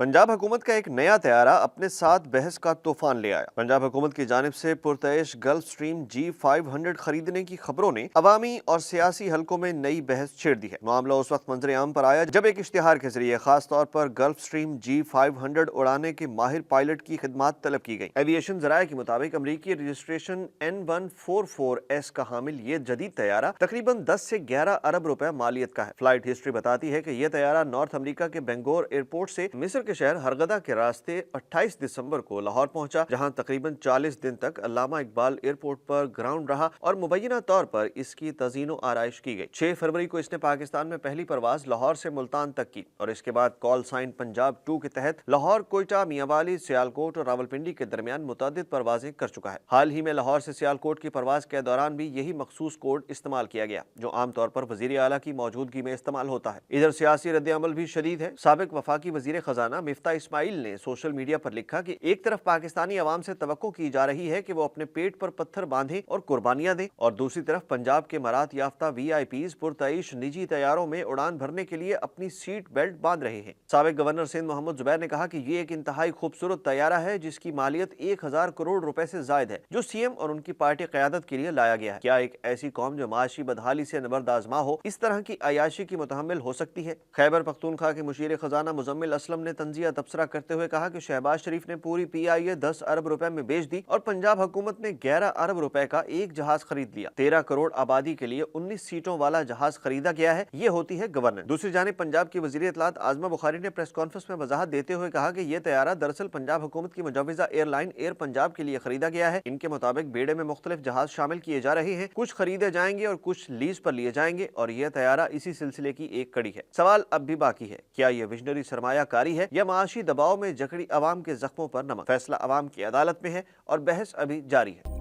पंजाब हुकूमत का एक नया तैयारा अपने साथ बहस का तूफान ले आया। पंजाब हुकूमत की जानिब से पुरतयश गल्फ स्ट्रीम G500 खरीदने की खबरों ने अवामी और सियासी हलकों में नई बहस छेड़ दी है। मामला उस वक्त मंजर आम पर आया जब एक इश्तिहार के जरिए खास तौर पर गल्फ स्ट्रीम G500 उड़ाने के माहिर पायलट की खिदमात तलब की गई। एविएशन जराये के मुताबिक अमरीकी रजिस्ट्रेशन N144S का हामिल ये जदीद तैयारा तकरीबन 10 से 11 अरब रुपए मालियत का है। फ्लाइट हिस्ट्री बताती है कि यह तैयारा नॉर्थ अमरीका के बेंगोर एयरपोर्ट से मिस्र के शहर हरगदा के रास्ते 28 दिसंबर को लाहौर पहुंचा, जहां तकरीबन 40 दिन तक अल्लामा इकबाल एयरपोर्ट पर ग्राउंड रहा और मुबैना तौर पर इसकी तज़ीनो आराइश की गई। 6 फरवरी को इसने पाकिस्तान में पहली परवाज लाहौर से मुल्तान तक की और इसके बाद कॉल साइन पंजाब 2 के तहत लाहौर, कोयटा, मियांवाली, सियालकोट और रावलपिंडी के दरमियान मुतअद्दिद परवाजें कर चुका है। हाल ही में लाहौर से सियालकोट की परवाज के दौरान भी यही मखसूस कोड इस्तेमाल किया गया जो आमतौर पर वजीर आला की मौजूदगी में इस्तेमाल होता है। इधर सियासी रद्द-ए-अमल भी शदीद है। साबिक वफाकी वजीर खजाना मिफ्ता इस्माइल ने सोशल मीडिया पर लिखा कि एक तरफ पाकिस्तानी अवाम से तवक्को की जा रही है कि वो अपने पेट पर पत्थर बांधे और कुर्बानियां दें, और दूसरी तरफ पंजाब के मरात याफ्ता VIPs पुरतईश निजी तैयारों में उड़ान भरने के लिए अपनी सीट बेल्ट बांध रहे हैं। साबिक गवर्नर सिंध मोहम्मद जुबैर ने कहा कि ये एक इंतहाई खूबसूरत तैयारा है जिसकी मालियत 1000 करोड़ रुपए से जायद है, जो CM और उनकी पार्टी क़यादत के लिए लाया गया है। क्या एक ऐसी कौम जो माशी बदहाली से नबर्द आज़मा हो इस तरह की अयाशी की मुतहम्मिल हो सकती है? खैबर पख्तूनख्वा के मुशीर खजाना मुजम्मिल असलम ने तंजिया तबसरा करते हुए कहा कि शहबाज शरीफ ने पूरी PIA 10 अरब रुपए में बेच दी और पंजाब हुकूमत ने 11 अरब रुपए का एक जहाज खरीद लिया। 13 करोड़ आबादी के लिए 19 सीटों वाला जहाज खरीदा गया है। ये होती है गवर्नेंस। दूसरी जानिब पंजाब की वज़ीर इत्तलात आज़मा बुखारी ने प्रेस कॉन्फ्रेंस में वजाहत देते हुए कहा कि यह तैयारा दरअसल पंजाब हुकूमत की मुजव्वज़ा एयरलाइन एयर पंजाब के लिए खरीदा गया है। इनके मुताबिक बेड़े में मुख्तलिफ जहाज शामिल किए जा रहे हैं, कुछ खरीदे जाएंगे और कुछ लीज पर लिए जाएंगे, और यह तैयारा इसी सिलसिले की एक कड़ी है। सवाल अब भी बाकी है, क्या यह विजनरी सरमायाकारी है या माशी दबाव में जकड़ी अवाम के जख्मों पर नमक? फैसला अवाम की अदालत में है और बहस अभी जारी है।